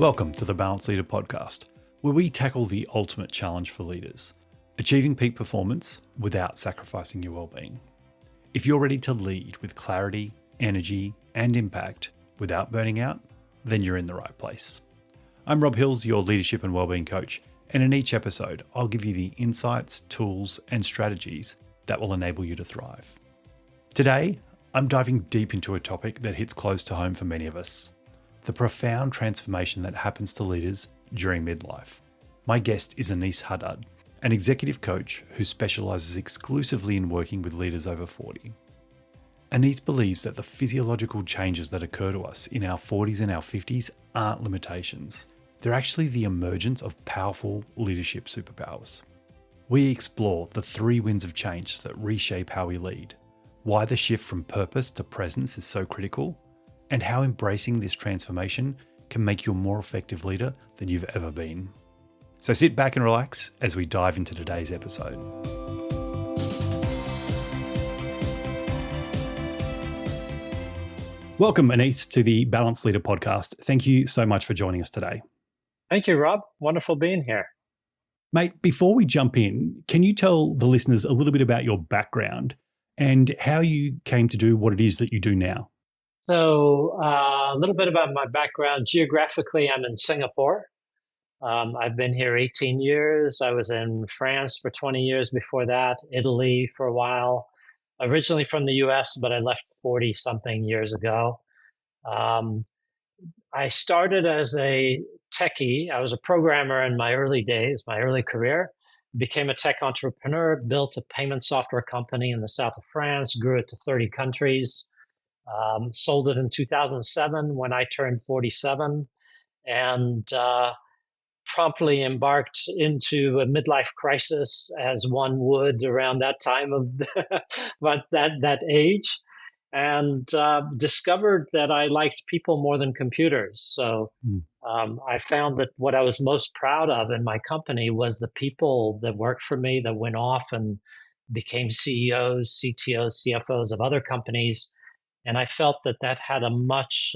Welcome to the Balanced Leader podcast, where we tackle the ultimate challenge for leaders, achieving peak performance without sacrificing your well-being. If you're ready to lead with clarity, energy, and impact without burning out, then you're in the right place. I'm Rob Hills, your leadership and wellbeing coach, and in each episode, I'll give you the insights, tools, and strategies that will enable you to thrive. Today, I'm diving deep into a topic that hits close to home for many of us: the profound transformation that happens to leaders during midlife. My guest is Aneace Haddad, an executive coach who specializes exclusively in working with leaders over 40. Aneace believes that the physiological changes that occur to us in our 40s and our 50s aren't limitations. They're actually the emergence of powerful leadership superpowers. We explore the 3 winds of change that reshape how we lead, why the shift from purpose to presence is so critical, and how embracing this transformation can make you a more effective leader than you've ever been. So sit back and relax as we dive into today's episode. Welcome, Aneace, to the Balanced Leader podcast. Thank you so much for joining us today. Thank you, Rob. Wonderful being here. Mate, before we jump in, can you tell the listeners a little bit about your background and how you came to do what it is that you do now? So a little bit about my background. Geographically, I'm in Singapore. I've been here 18 years. I was in France for 20 years before that, Italy for a while. Originally from the US, but I left 40-something years ago. I started as a techie. I was a programmer in my early days, my early career. Became a tech entrepreneur, built a payment software company in the south of France, grew it to 30 countries. Sold it in 2007 when I turned 47, and promptly embarked into a midlife crisis, as one would around that time of but that age, and discovered that I liked people more than computers. So I found that what I was most proud of in my company was the people that worked for me, that went off and became CEOs, CTOs, CFOs of other companies. And I felt that had a much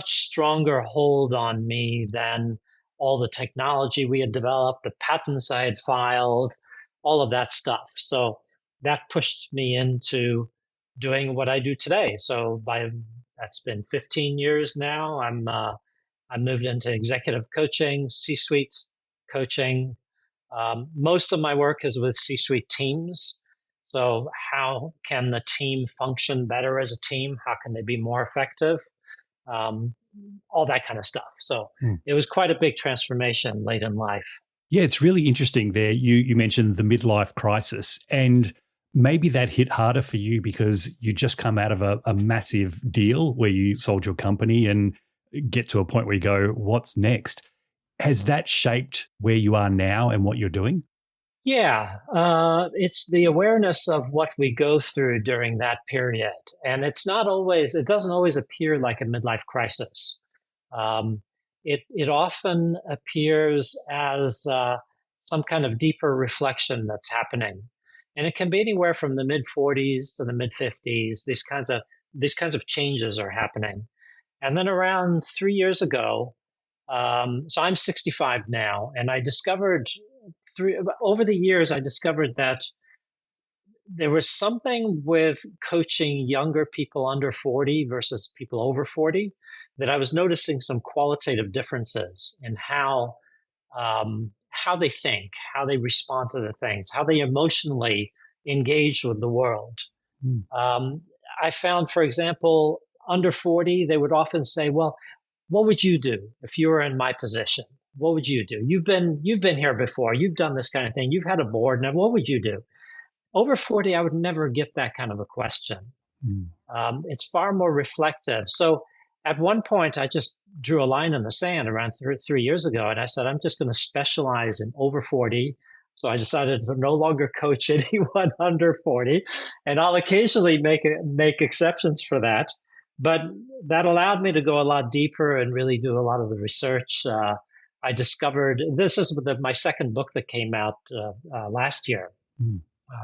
stronger hold on me than all the technology we had developed, the patents I had filed, all of that stuff. So that pushed me into doing what I do today. So that's been 15 years now. I moved into executive coaching, C-suite coaching. Most of my work is with C-suite teams. So how can the team function better as a team? How can they be more effective? All that kind of stuff. So It was quite a big transformation late in life. Yeah, it's really interesting there. You mentioned the midlife crisis, and maybe that hit harder for you because you just come out of a massive deal where you sold your company and get to a point where you go, what's next? Has that shaped where you are now and what you're doing? Yeah, it's the awareness of what we go through during that period. And it doesn't always appear like a midlife crisis. It often appears as some kind of deeper reflection that's happening. And it can be anywhere from the mid-40s to the mid-50s. These kinds of changes are happening. And then around 3 years ago, so I'm 65 now, and I discovered over the years, I discovered that there was something with coaching younger people under 40 versus people over 40 that I was noticing some qualitative differences in how they think, how they respond to the things, how they emotionally engage with the world. I found, for example, under 40, they would often say, well, what would you do if you were in my position? What would you do? You've been here before. You've done this kind of thing. You've had a board. Now, what would you do? Over 40, I would never get that kind of a question. It's far more reflective. So at one point, I just drew a line in the sand around 3 years ago, and I said, I'm just going to specialize in over 40. So I decided to no longer coach anyone under 40, and I'll occasionally make exceptions for that. But that allowed me to go a lot deeper and really do a lot of the research. I discovered, this is my second book that came out last year,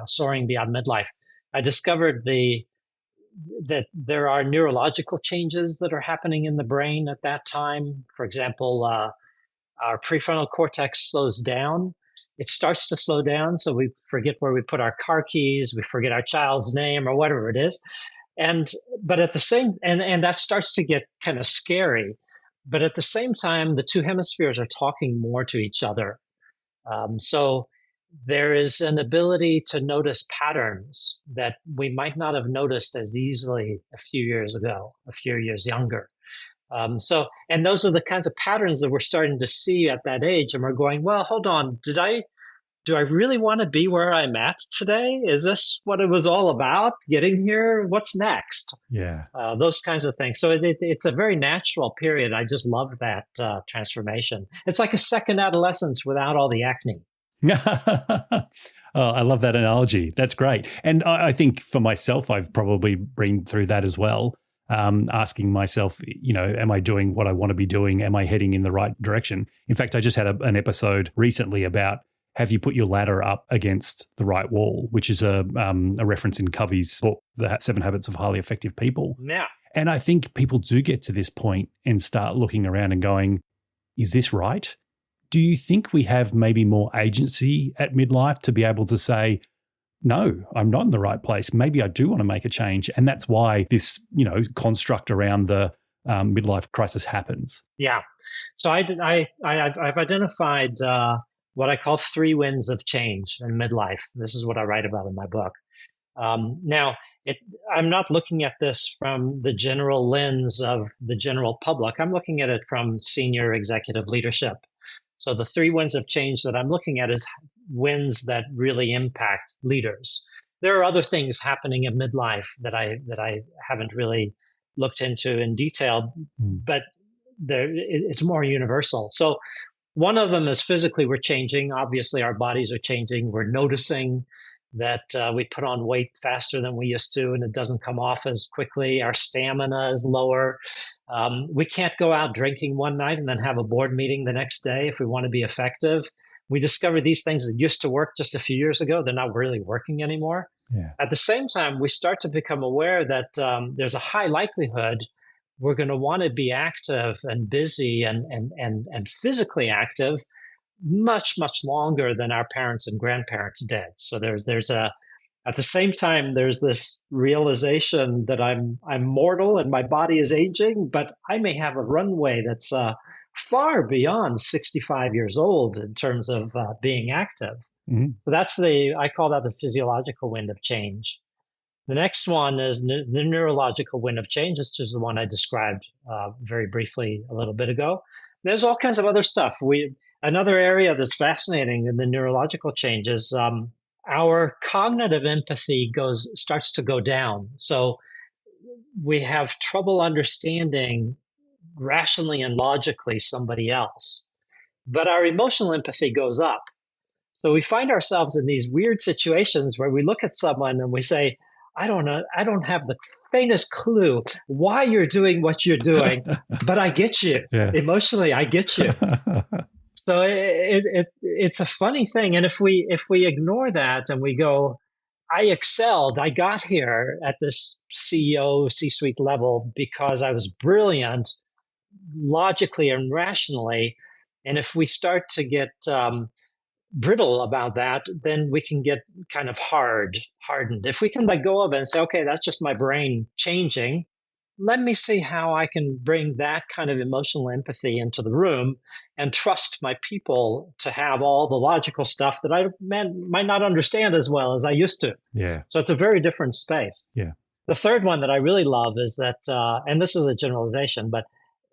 Soaring Beyond Midlife. I discovered the that there are neurological changes that are happening in the brain at that time. For example, our prefrontal cortex slows down. It starts to slow down, so we forget where we put our car keys, we forget our child's name or whatever it is. And but at the same and that starts to get kind of scary. But at the same time, the two hemispheres are talking more to each other. So there is an ability to notice patterns that we might not have noticed as easily a few years ago, a few years younger. And those are the kinds of patterns that we're starting to see at that age. And we're going, well, hold on, do I really want to be where I'm at today? Is this what it was all about getting here? What's next? Yeah. Those kinds of things. So it's a very natural period. I just love that transformation. It's like a second adolescence without all the acne. Oh, I love that analogy. That's great. And I think for myself, I've probably been through that as well. Asking myself, am I doing what I want to be doing? Am I heading in the right direction? In fact, I just had an episode recently about have you put your ladder up against the right wall, which is a reference in Covey's book, The 7 Habits of Highly Effective People. Yeah. And I think people do get to this point and start looking around and going, is this right? Do you think we have maybe more agency at midlife to be able to say, no, I'm not in the right place. Maybe I do want to make a change. And that's why this, construct around the midlife crisis happens. Yeah. So I've identified what I call 3 winds of change in midlife. This is what I write about in my book. Now, I'm not looking at this from the general lens of the general public. I'm looking at it from senior executive leadership. So the 3 winds of change that I'm looking at is winds that really impact leaders. There are other things happening in midlife that I haven't really looked into in detail, but it's more universal. So one of them is physically we're changing. Obviously, our bodies are changing. We're noticing that we put on weight faster than we used to, and it doesn't come off as quickly. Our stamina is lower. We can't go out drinking one night and then have a board meeting the next day if we want to be effective. We discover these things that used to work just a few years ago, they're not really working anymore. Yeah. At the same time, we start to become aware that there's a high likelihood we're going to want to be active and busy and physically active much, much longer than our parents and grandparents did. So at the same time, there's this realization that I'm mortal and my body is aging, but I may have a runway that's far beyond 65 years old in terms of being active. Mm-hmm. So I call that the physiological wind of change. The next one is the neurological wind of change, which is the one I described very briefly a little bit ago. There's all kinds of other stuff. Another area that's fascinating in the neurological changes, our cognitive empathy starts to go down. So we have trouble understanding rationally and logically somebody else, but our emotional empathy goes up. So we find ourselves in these weird situations where we look at someone and we say, I don't know, I don't have the faintest clue why you're doing what you're doing, but I get you. Yeah. Emotionally, I get you. So it's a funny thing. And if we ignore that and we go, I excelled, I got here at this CEO, C-suite level because I was brilliant logically and rationally. And if we start to get brittle about that, then we can get kind of hardened. If we can let go of it and say, okay, that's just my brain changing. Let me see how I can bring that kind of emotional empathy into the room and trust my people to have all the logical stuff that I might not understand as well as I used to. Yeah. So it's a very different space. Yeah. The third one that I really love is that, and this is a generalization, but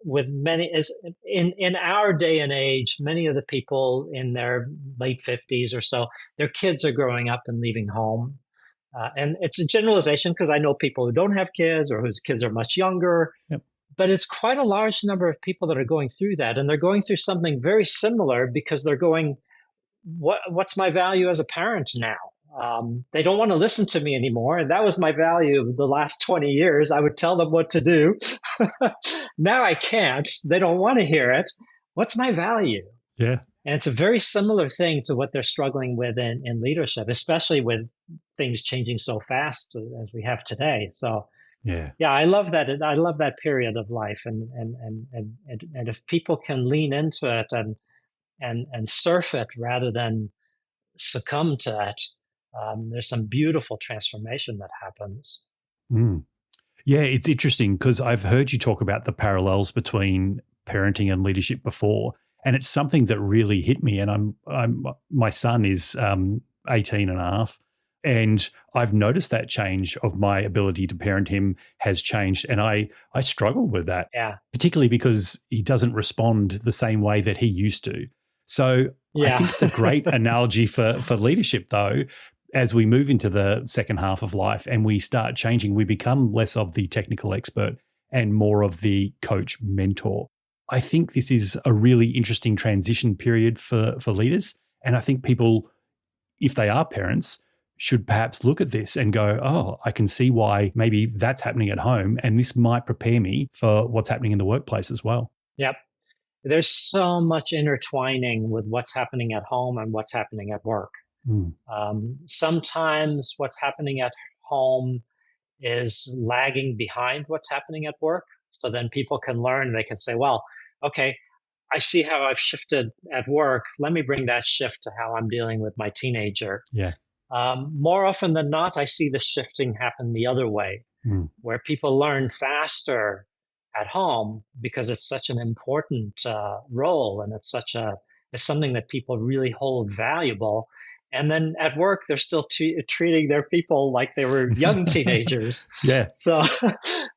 with many is in our day and age, many of the people in their late 50s or so, their kids are growing up and leaving home. And it's a generalization because I know people who don't have kids or whose kids are much younger, Yep. but it's quite a large number of people that are going through that. And they're going through something very similar because they're going, what's my value as a parent now? They don't want to listen to me anymore. And that was my value the last 20 years. I would tell them what to do. Now I can't. They don't want to hear it. What's my value? Yeah. And it's a very similar thing to what they're struggling with in leadership, especially with things changing so fast as we have today. So Yeah, I love that. I love that period of life, and if people can lean into it and surf it rather than succumb to it, there's some beautiful transformation that happens. Mm. Yeah, it's interesting because I've heard you talk about the parallels between parenting and leadership before, and it's something that really hit me. And my son is 18 and a half, and I've noticed that change of my ability to parent him has changed. And I struggle with that, Yeah, particularly because he doesn't respond the same way that he used to. So I yeah, think it's a great analogy for leadership, though. As we move into the second half of life and we start changing, we become less of the technical expert and more of the coach mentor. I think this is a really interesting transition period for leaders. And I think people, if they are parents, should perhaps look at this and go, oh, I can see why maybe that's happening at home. And this might prepare me for what's happening in the workplace as well. yep. There's so much intertwining with what's happening at home and what's happening at work. Mm. Sometimes what's happening at home is lagging behind what's happening at work. So then people can learn, they can say, well, okay, I see how I've shifted at work. Let me bring that shift to how I'm dealing with my teenager. Yeah. More often than not, I see the shifting happen the other way, where people learn faster at home because it's such an important role, and it's something that people really hold valuable. And then at work, they're still treating their people like they were young teenagers. Yeah. So,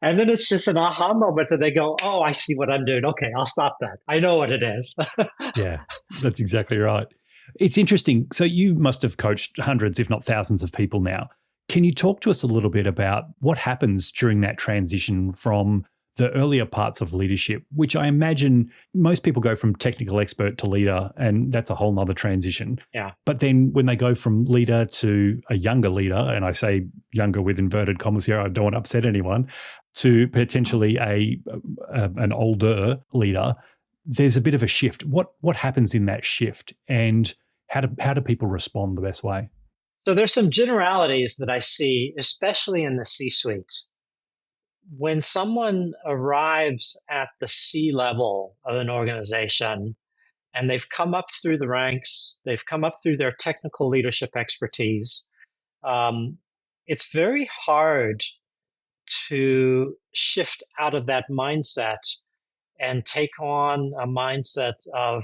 and then it's just an aha moment that they go, "Oh, I see what I'm doing. Okay, I'll stop that. I know what it is." Yeah, that's exactly right. It's interesting. So you must have coached hundreds, if not thousands of people now. Can you talk to us a little bit about what happens during that transition from the earlier parts of leadership, which I imagine most people go from technical expert to leader, and that's a whole nother transition. Yeah. But then when they go from leader to a younger leader, and I say younger with inverted commas here, I don't want to upset anyone, to potentially an older leader, there's a bit of a shift. What happens in that shift, and how do people respond the best way? So there's some generalities that I see, especially in the C-suite. When someone arrives at the C level of an organization and they've come up through the ranks, they've come up through their technical leadership expertise, it's very hard to shift out of that mindset and take on a mindset of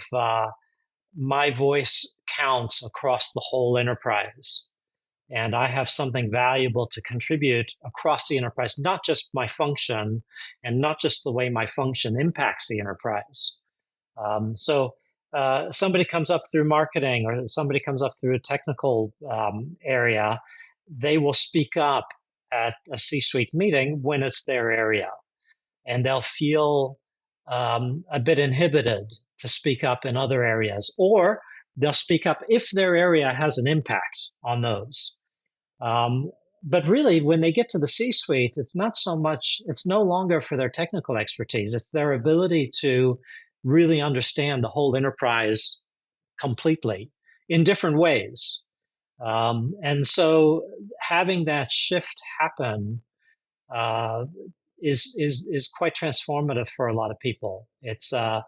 my voice counts across the whole enterprise. And I have something valuable to contribute across the enterprise, not just my function and not just the way my function impacts the enterprise. So somebody comes up through marketing or somebody comes up through a technical area, they will speak up at a C-suite meeting when it's their area. And they'll feel a bit inhibited to speak up in other areas, or they'll speak up if their area has an impact on those. But really, when they get to the C-suite, it's not so much, it's no longer for their technical expertise. It's their ability to really understand the whole enterprise completely in different ways. And so having that shift happen is quite transformative for a lot of people. It's I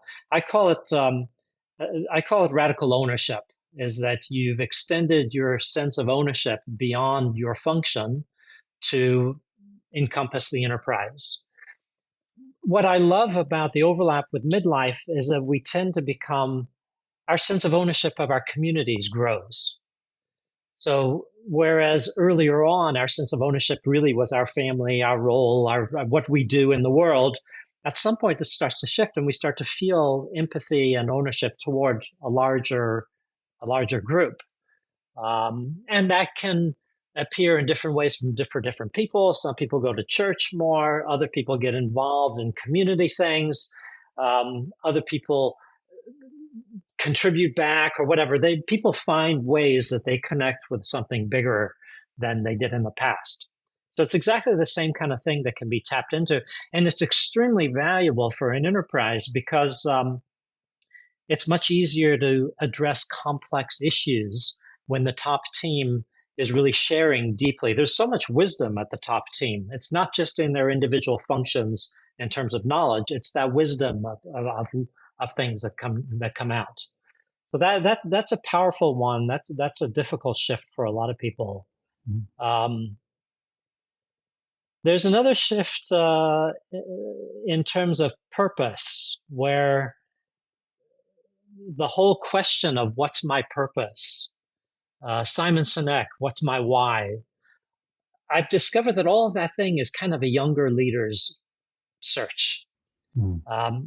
call it radical ownership. Is that you've extended your sense of ownership beyond your function to encompass the enterprise. What I love about the overlap with midlife is that we tend to become, our sense of ownership of our communities grows. So whereas earlier on, our sense of ownership really was our family, our role, what we do in the world, at some point this starts to shift and we start to feel empathy and ownership toward a larger group. And that can appear in different ways for different people. Some people go to church more. Other people get involved in community things. Other people contribute back or whatever. People find ways that they connect with something bigger than they did in the past. So it's exactly the same kind of thing that can be tapped into. And it's extremely valuable for an enterprise because it's much easier to address complex issues when the top team is really sharing deeply. There's so much wisdom at the top team. It's not just in their individual functions in terms of knowledge. It's that wisdom of things that come out. So that's a powerful one. That's a difficult shift for a lot of people. There's another shift in terms of purpose, where the whole question of what's my purpose, Simon Sinek, what's my why? I've discovered that all of that thing is kind of a younger leader's search.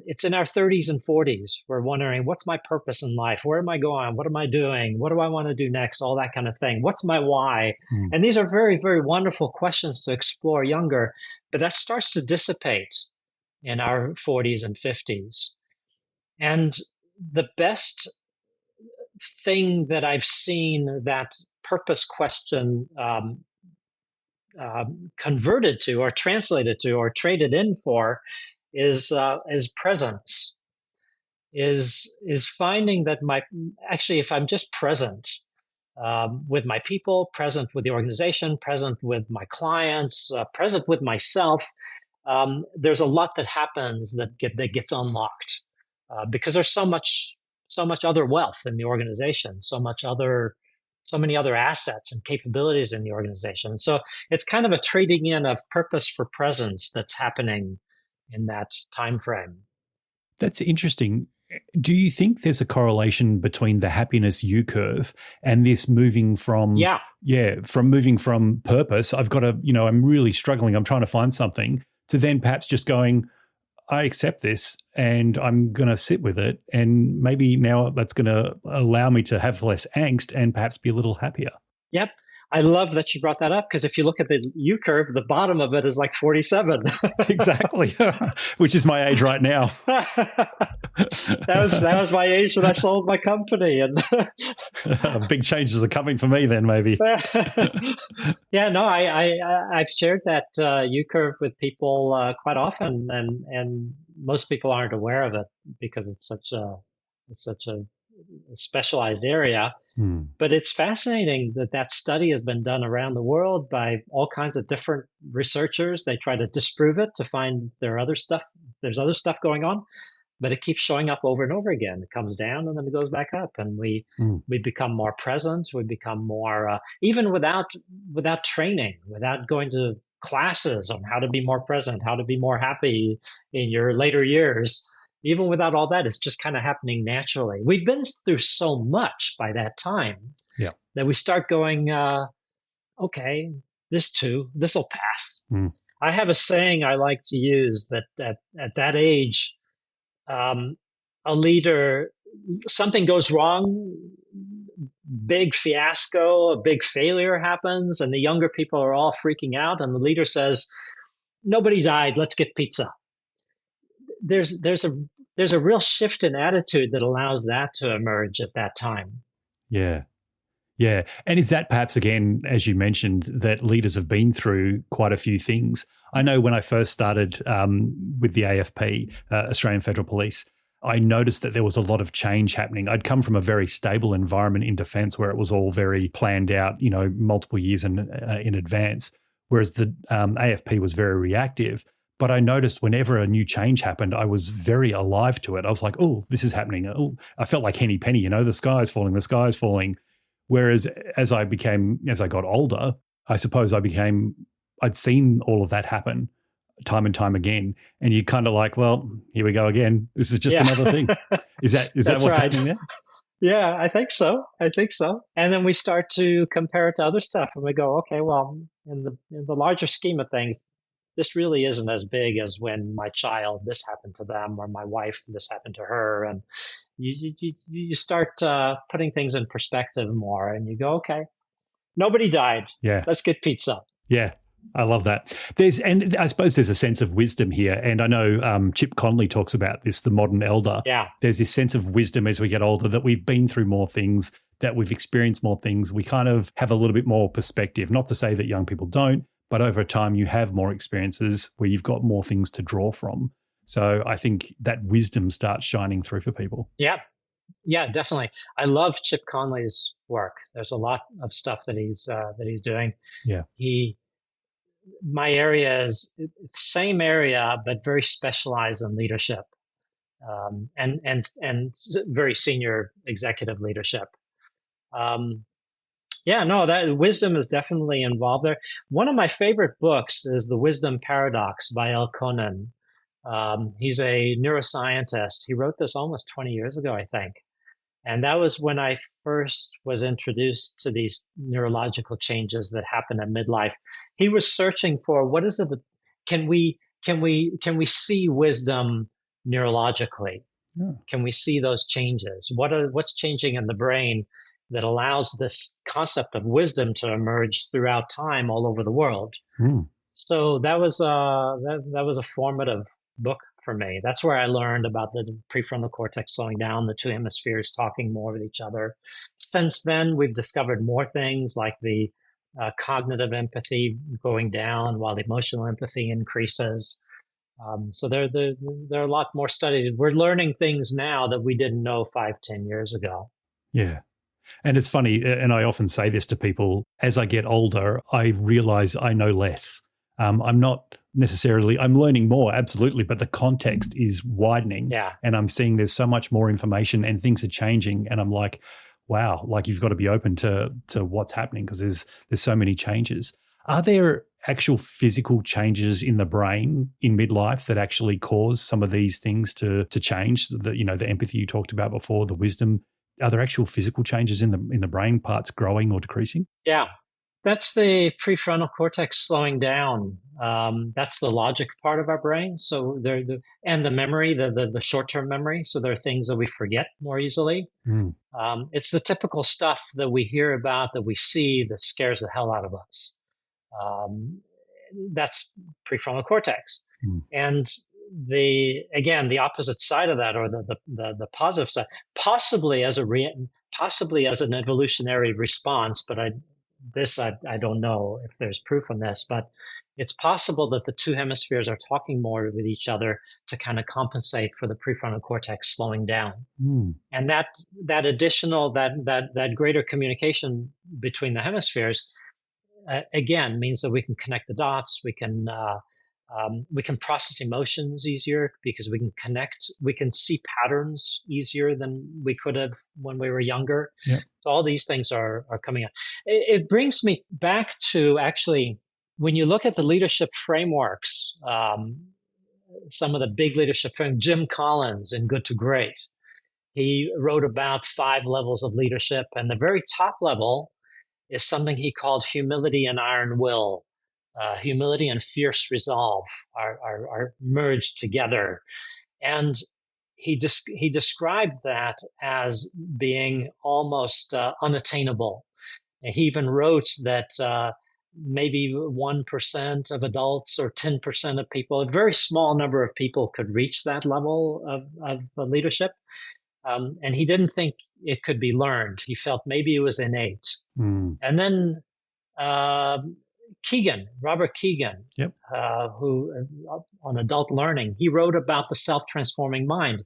It's in our 30s and 40s. We're wondering, what's my purpose in life? Where am I going? What am I doing? What do I want to do next? All that kind of thing. What's my why? And these are very, very wonderful questions to explore younger, but that starts to dissipate in our 40s and 50s. And the best thing that I've seen that purpose question converted to, or translated to, or traded in for, is presence. Is finding that if I'm just present with my people, present with the organization, present with my clients, present with myself, there's a lot that happens that gets unlocked because there's so much other wealth in the organization, so many other assets and capabilities in the organization. So it's kind of a trading in of purpose for presence that's happening in that time frame. That's interesting. Do you think there's a correlation between the happiness U curve and this moving from moving from purpose? I've got I'm really struggling, I'm trying to find something, to then perhaps just going, I accept this and I'm going to sit with it, and maybe now that's going to allow me to have less angst and perhaps be a little happier. Yep. I love that you brought that up, because if you look at the U curve, the bottom of it is like 47. Exactly, which is my age right now. That was my age when I sold my company, and big changes are coming for me then, maybe. Yeah, no, I've shared that U curve with people quite often, and most people aren't aware of it because it's such a specialized area. But it's fascinating that study has been done around the world by all kinds of different researchers. They try to disprove it to find there's other stuff going on, but it keeps showing up over and over again. It comes down and then it goes back up, and we become more present. We become more, even without training, without going to classes on how to be more present, how to be more happy in your later years. Even without all that, it's just kind of happening naturally. We've been through so much by that time that we start going, okay, this will pass. I have a saying I like to use that at that age, a leader, something goes wrong, big fiasco, a big failure happens, and the younger people are all freaking out, and the leader says, nobody died, let's get pizza. There's a real shift in attitude that allows that to emerge at that time. Yeah. And is that perhaps, again, as you mentioned, that leaders have been through quite a few things? I know when I first started with the AFP, Australian Federal Police, I noticed that there was a lot of change happening. I'd come from a very stable environment in defence where it was all very planned out, multiple years in advance, whereas the AFP was very reactive. But I noticed whenever a new change happened, I was very alive to it. I was like, oh, this is happening. Oh, I felt like Henny Penny, the sky is falling. Whereas as I got older, I suppose I'd seen all of that happen time and time again. And you're kind of like, well, here we go again. This is just another thing. Is that what's happening there? Yeah, I think so. And then we start to compare it to other stuff, and we go, okay, well, in the larger scheme of things, this really isn't as big as when my child, this happened to them, or my wife, this happened to her. And you start putting things in perspective more, and you go, okay, nobody died. Yeah. Let's get pizza. Yeah. I love that. And I suppose there's a sense of wisdom here. And I know Chip Conley talks about this, the modern elder. Yeah. There's this sense of wisdom as we get older, that we've been through more things, that we've experienced more things. We kind of have a little bit more perspective. Not to say that young people don't, but over time you have more experiences where you've got more things to draw from. So I think that wisdom starts shining through for people. Yeah. Yeah, definitely. I love Chip Conley's work. There's a lot of stuff that he's doing. Yeah. He My area is same area, but very specialized in leadership, and very senior executive leadership. Um, yeah, no, that wisdom is definitely involved there. One of my favorite books is The Wisdom Paradox by L. Conan. He's a neuroscientist. He wrote this almost 20 years ago, I think. And that was when I first was introduced to these neurological changes that happen at midlife. He was searching for what is it that can we see wisdom neurologically? Yeah. Can we see those changes? What's changing in the brain that allows this concept of wisdom to emerge throughout time all over the world? Mm. So that was a formative book for me. That's where I learned about the prefrontal cortex slowing down, the two hemispheres talking more with each other. Since then, we've discovered more things like the cognitive empathy going down while emotional empathy increases. So they're a lot more studied. We're learning things now that we didn't know 5, 10 years ago. Yeah. And it's funny, and I often say this to people, as I get older, I realize I know less. I'm not necessarily, I'm learning more, absolutely, but the context is widening. Yeah. And I'm seeing there's so much more information and things are changing. And I'm like, wow, like you've got to be open to what's happening because there's so many changes. Are there actual physical changes in the brain in midlife that actually cause some of these things to change? The empathy you talked about before, the wisdom. Are there actual physical changes in the brain, parts growing or decreasing? Yeah. That's the prefrontal cortex slowing down. That's the logic part of our brain. So and the memory, the short-term memory. So there are things that we forget more easily. Mm. It's the typical stuff that we hear about, that we see, that scares the hell out of us. That's prefrontal cortex. Mm. And the opposite side of that, or the positive side, possibly as an evolutionary response, but I don't know if there's proof on this, but it's possible that the two hemispheres are talking more with each other to kind of compensate for the prefrontal cortex slowing down. Mm. And that additional, that greater communication between the hemispheres, again, means that we can connect the dots. We can process emotions easier because we can see patterns easier than we could have when we were younger. Yeah. So all these things are coming up. It brings me back to, actually, when you look at the leadership frameworks, some of the big leadership frameworks, Jim Collins in Good to Great, he wrote about 5 levels of leadership, and the very top level is something he called humility and iron will. Humility and fierce resolve are merged together. And he described that as being almost unattainable. And he even wrote that maybe 1% of adults or 10% of people, a very small number of people, could reach that level of leadership. And he didn't think it could be learned. He felt maybe it was innate. Mm. And then Robert Keegan, Yep. who on adult learning, he wrote about the self-transforming mind.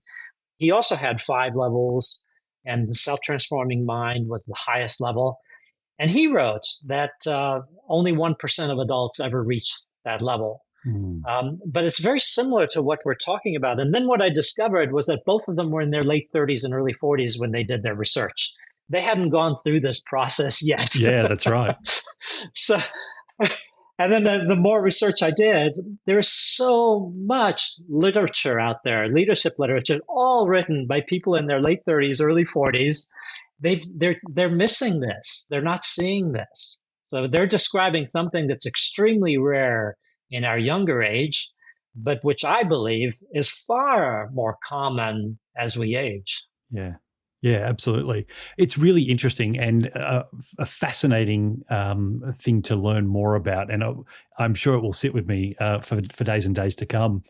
He also had 5 levels, and the self-transforming mind was the highest level. And he wrote that only 1% of adults ever reach that level. Mm. But it's very similar to what we're talking about. And then what I discovered was that both of them were in their late 30s and early 40s when they did their research. They hadn't gone through this process yet. Yeah, that's right. So, and then the more research I did, there's so much literature out there, leadership literature, all written by people in their late 30s, early 40s. They're missing this. They're not seeing this. So they're describing something that's extremely rare in our younger age, but which I believe is far more common as we age. Yeah. Yeah, absolutely. It's really interesting and a fascinating thing to learn more about. And I'm sure it will sit with me for days and days to come.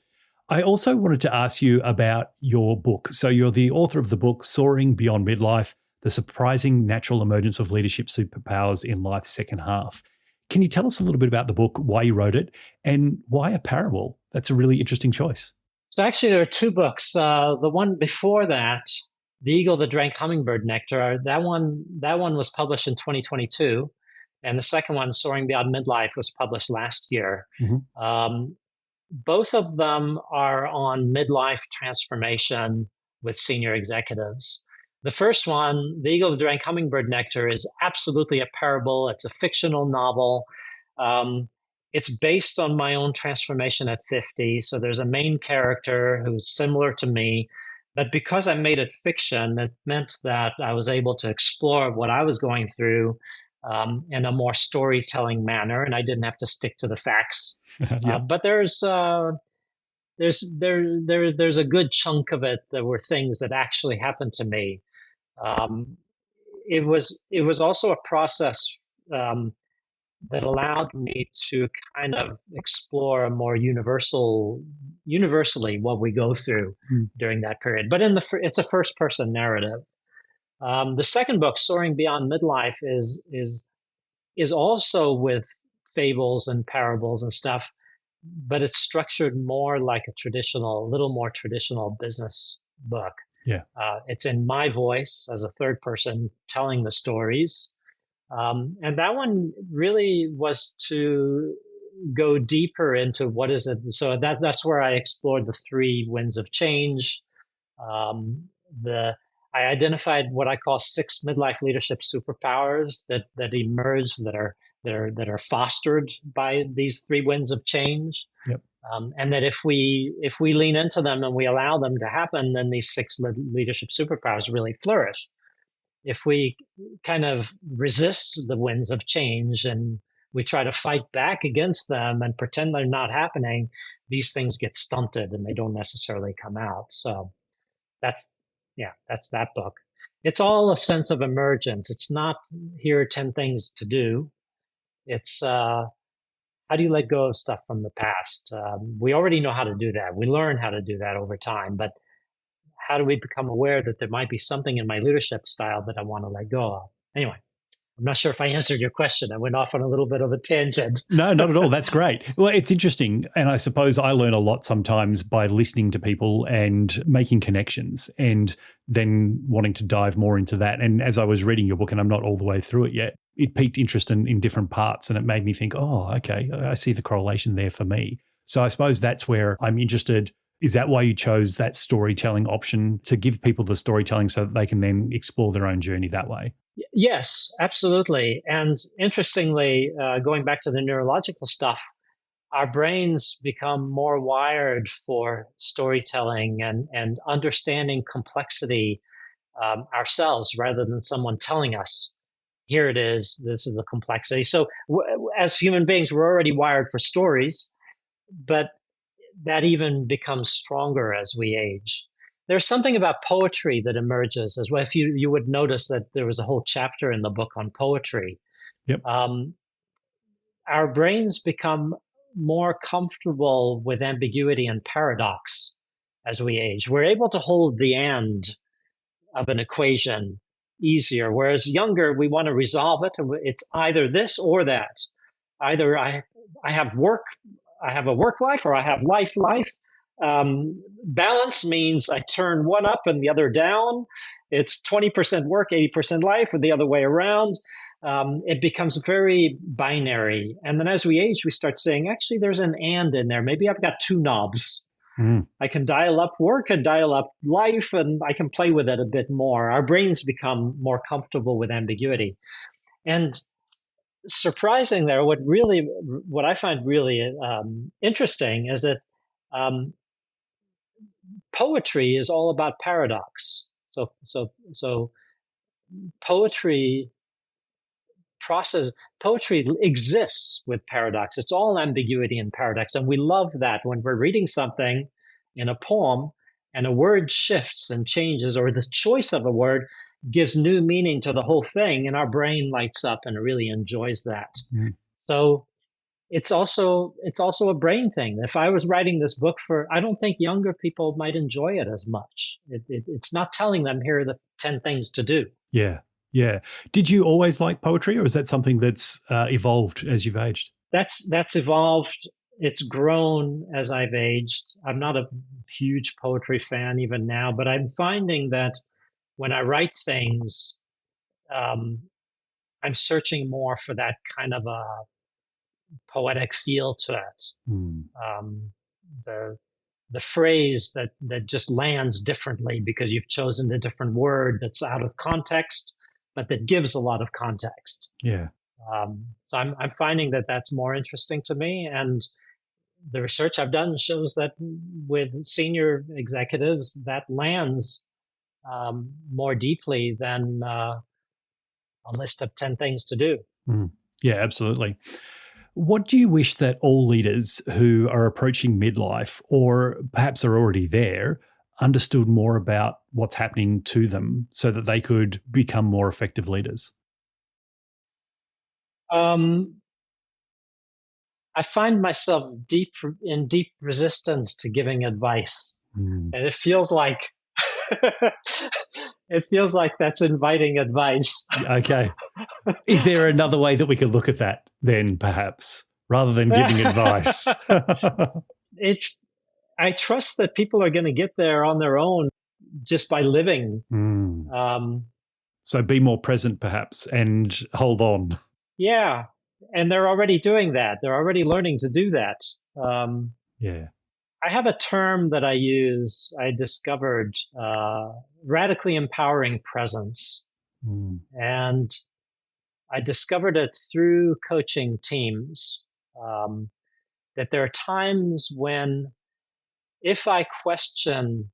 I also wanted to ask you about your book. So you're the author of the book, Soaring Beyond Midlife, The Surprising Natural Emergence of Leadership Superpowers in Life's Second Half. Can you tell us a little bit about the book, why you wrote it, and why a parable? That's a really interesting choice. So actually, there are 2 books. The one before that The Eagle That Drank Hummingbird Nectar, that one was published in 2022, and the second one, Soaring Beyond Midlife, was published last year. Mhm. Both of them are on midlife transformation with senior executives. The first one, The Eagle That Drank Hummingbird Nectar, is absolutely a parable. It's a fictional novel. Um, it's based on my own transformation at 50. So there's a main character who's similar to me. But because I made it fiction, it meant that I was able to explore what I was going through in a more storytelling manner, and I didn't have to stick to the facts. Yeah. But there's a good chunk of it that were things that actually happened to me. Um, it was also a process that allowed me to kind of explore a more universally what we go through Mm. during that period. But it's a first person narrative. The second book, Soaring Beyond Midlife, is also with fables and parables and stuff, but it's structured more like a little more traditional business book. Yeah. It's in my voice as a third person telling the stories. And that one really was to go deeper into what is it. So that's where I explored the three winds of change. Um, the I identified what I call six midlife leadership superpowers that emerge that are fostered by these three winds of change. Yep. And that if we lean into them and we allow them to happen, then these six leadership superpowers really flourish. If we kind of resist the winds of change and we try to fight back against them and pretend they're not happening, these things get stunted and they don't necessarily come out. So that's that's that book. It's all a sense of emergence. It's not here are 10 things to do. It's how do you let go of stuff from the past? We already know how to do that. We learn how to do that over time, but how do we become aware that there might be something in my leadership style that I want to let go of? Anyway, I'm not sure if I answered your question. I went off on a little bit of a tangent. No, not at all. That's great. Well, it's interesting. And I suppose I learn a lot sometimes by listening to people and making connections and then wanting to dive more into that. And as I was reading your book, and I'm not all the way through it yet, it piqued interest in different parts. And it made me think, oh, okay, I see the correlation there for me. So I suppose that's where I'm interested. Is that why you chose that storytelling option, to give people the storytelling so that they can then explore their own journey that way? Yes, absolutely. And interestingly, going back to the neurological stuff, our brains become more wired for storytelling and understanding complexity ourselves rather than someone telling us, here it is, this is the complexity. So as human beings, we're already wired for stories, but that even becomes stronger as we age. There's something about poetry that emerges as well. If you would notice that there was a whole chapter in the book on poetry. Yep. Our brains become more comfortable with ambiguity and paradox as we age. We're able to hold the and of an equation easier, whereas younger, we want to resolve it. It's either this or that. Either I have a work life, or I have life. Balance means I turn one up and the other down. It's 20% work, 80% life, or the other way around. It becomes very binary. And then as we age, we start saying, actually, there's an and in there. Maybe I've got two knobs. I can dial up work and dial up life, and I can play with it a bit more. Our brains become more comfortable with ambiguity. And surprising there, what I find really interesting is that poetry is all about paradox. So poetry poetry exists with paradox. It's all ambiguity and paradox, and we love that when we're reading something in a poem and a word shifts and changes, or the choice of a word gives new meaning to the whole thing, and our brain lights up and really enjoys that. So it's also a brain thing. If I was writing this book I don't think younger people might enjoy it as much. It's not telling them, here are the 10 things to do. Yeah. Yeah. Did you always like poetry, or is that something that's evolved as you've aged? That's evolved. It's grown as I've aged. I'm not a huge poetry fan even now, but I'm finding that when I write things, um, I'm searching more for that kind of a poetic feel to it. Um, the the phrase that just lands differently because you've chosen a different word that's out of context, but that gives a lot of context. Yeah. So I'm finding that that's more interesting to me, and the research I've done shows that with senior executives, that lands more deeply than a list of 10 things to do. Yeah, absolutely. What do you wish that all leaders who are approaching midlife or perhaps are already there understood more about what's happening to them so that they could become more effective leaders? Um, I find myself in deep resistance to giving advice, and it feels like it feels like that's inviting advice. Okay. Is there another way that we could look at that then, perhaps, rather than giving advice? It's I trust that people are going to get there on their own just by living. So be more present, perhaps, and hold on. Yeah, and they're already doing that. They're already learning to do that. Yeah. I have a term that I use. I discovered radically empowering presence, and I discovered it through coaching teams. That there are times when, if I question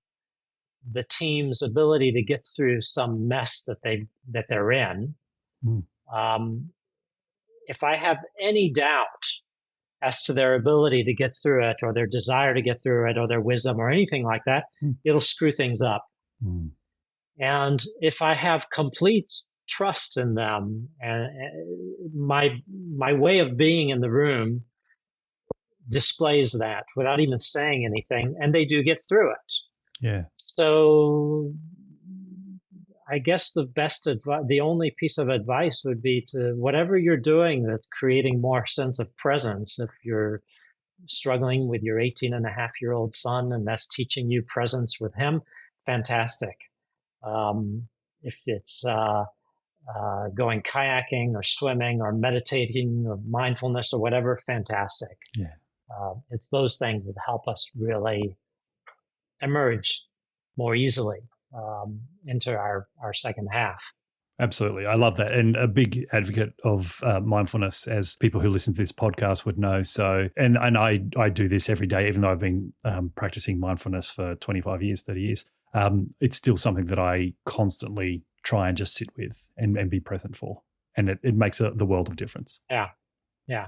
the team's ability to get through some mess that they're in, if I have any doubt as to their ability to get through it, or their desire to get through it, or their wisdom, or anything like that, it'll screw things up. And if I have complete trust in them, and my way of being in the room displays that without even saying anything, and they do get through it. Yeah. So I guess the only piece of advice would be to, whatever you're doing that's creating more sense of presence. If you're struggling with your 18-and-a-half-year-old son and that's teaching you presence with him, fantastic. If it's going kayaking or swimming or meditating or mindfulness or whatever, fantastic. Yeah. It's those things that help us really emerge more easily into our second half. Absolutely. I love that. And a big advocate of mindfulness, as people who listen to this podcast would know. So, and I do this every day, even though I've been practicing mindfulness for 25 years, 30 years. It's still something that I constantly try and just sit with and be present for. And it makes the world of difference. Yeah. Yeah.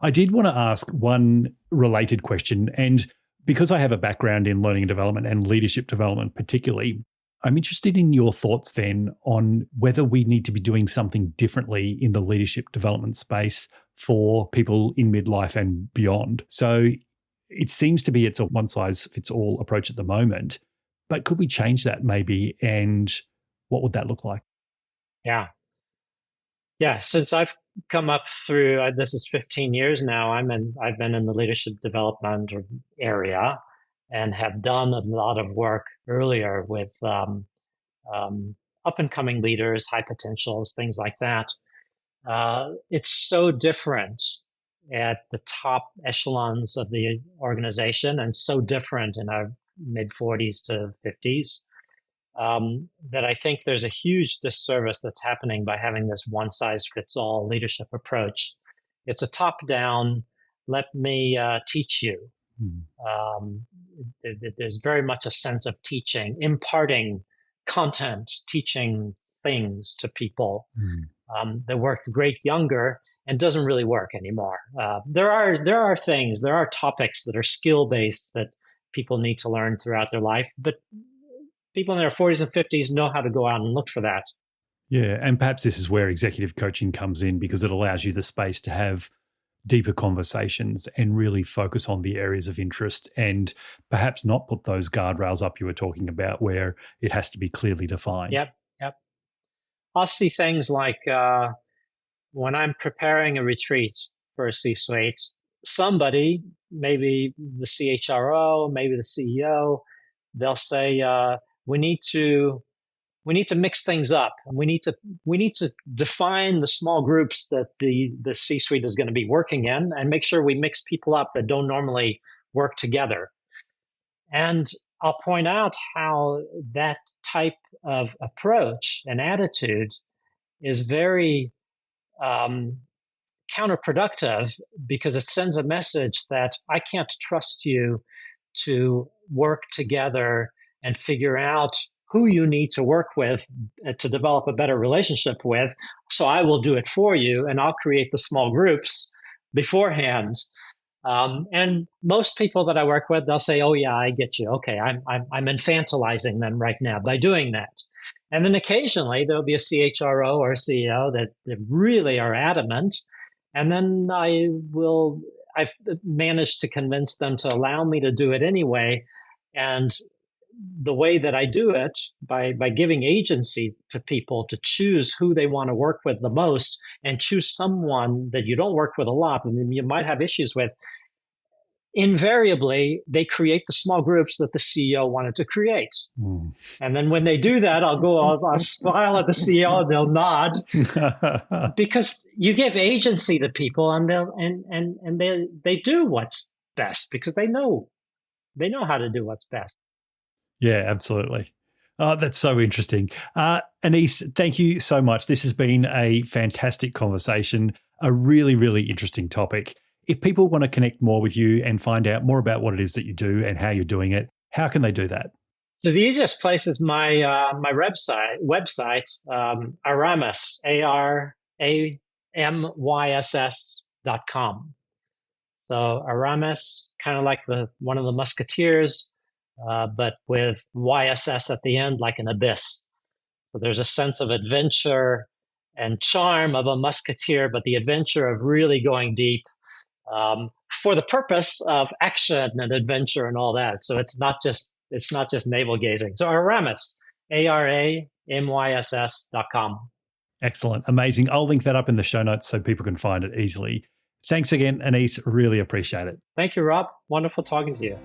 I did want to ask one related question. And because I have a background in learning and development and leadership development particularly, I'm interested in your thoughts then on whether we need to be doing something differently in the leadership development space for people in midlife and beyond. So it seems to be it's a one-size-fits-all approach at the moment, but could we change that maybe? And what would that look like? Yeah. Yeah. Since I've come up through, this is 15 years now, I've been in the leadership development area, and have done a lot of work earlier with up-and-coming leaders, high potentials, things like that. It's so different at the top echelons of the organization, and so different in our mid-40s to 50s, that I think there's a huge disservice that's happening by having this one-size-fits-all leadership approach. It's a top-down, let me teach you. There's very much a sense of teaching, imparting content, teaching things to people that worked great younger and doesn't really work anymore. There are things, there are topics that are skill-based that people need to learn throughout their life, but people in their 40s and 50s know how to go out and look for that. Yeah, and perhaps this is where executive coaching comes in, because it allows you the space to have deeper conversations and really focus on the areas of interest, and perhaps not put those guardrails up you were talking about where it has to be clearly defined. Yep. I'll see things like when I'm preparing a retreat for a C-suite, somebody, maybe the CHRO, maybe the CEO, they'll say, we need to we need to mix things up, and we need to define the small groups that the C-suite is going to be working in, and make sure we mix people up that don't normally work together. And I'll point out how that type of approach and attitude is very counterproductive, because it sends a message that I can't trust you to work together and figure out who you need to work with to develop a better relationship with. So I will do it for you, and I'll create the small groups beforehand. And most people that I work with, they'll say, "Oh yeah, I get you. Okay, I'm infantilizing them right now by doing that." And then occasionally there'll be a CHRO or a CEO that really are adamant, and then I've managed to convince them to allow me to do it anyway. And the way that I do it, by giving agency to people to choose who they want to work with the most, and choose someone that you don't work with a lot and you might have issues with, invariably they create the small groups that the CEO wanted to create. And then when they do that, I'll smile at the CEO and they'll nod, because you give agency to people, and they do what's best, because they know how to do what's best. Yeah, absolutely. Oh, that's so interesting. Aneace, thank you so much. This has been a fantastic conversation, a really, really interesting topic. If people want to connect more with you and find out more about what it is that you do and how you're doing it, how can they do that? So the easiest place is my website, Aramis, ARAMYSS.com. So Aramis, kind of like one of the Musketeers, but with YSS at the end, like an abyss. So there's a sense of adventure and charm of a musketeer, but the adventure of really going deep, for the purpose of action and adventure and all that. So it's not just navel gazing. So Aramis, ARAMYSS.com. Excellent. Amazing. I'll link that up in the show notes so people can find it easily. Thanks again, Aneace. Really appreciate it. Thank you, Rob. Wonderful talking to you.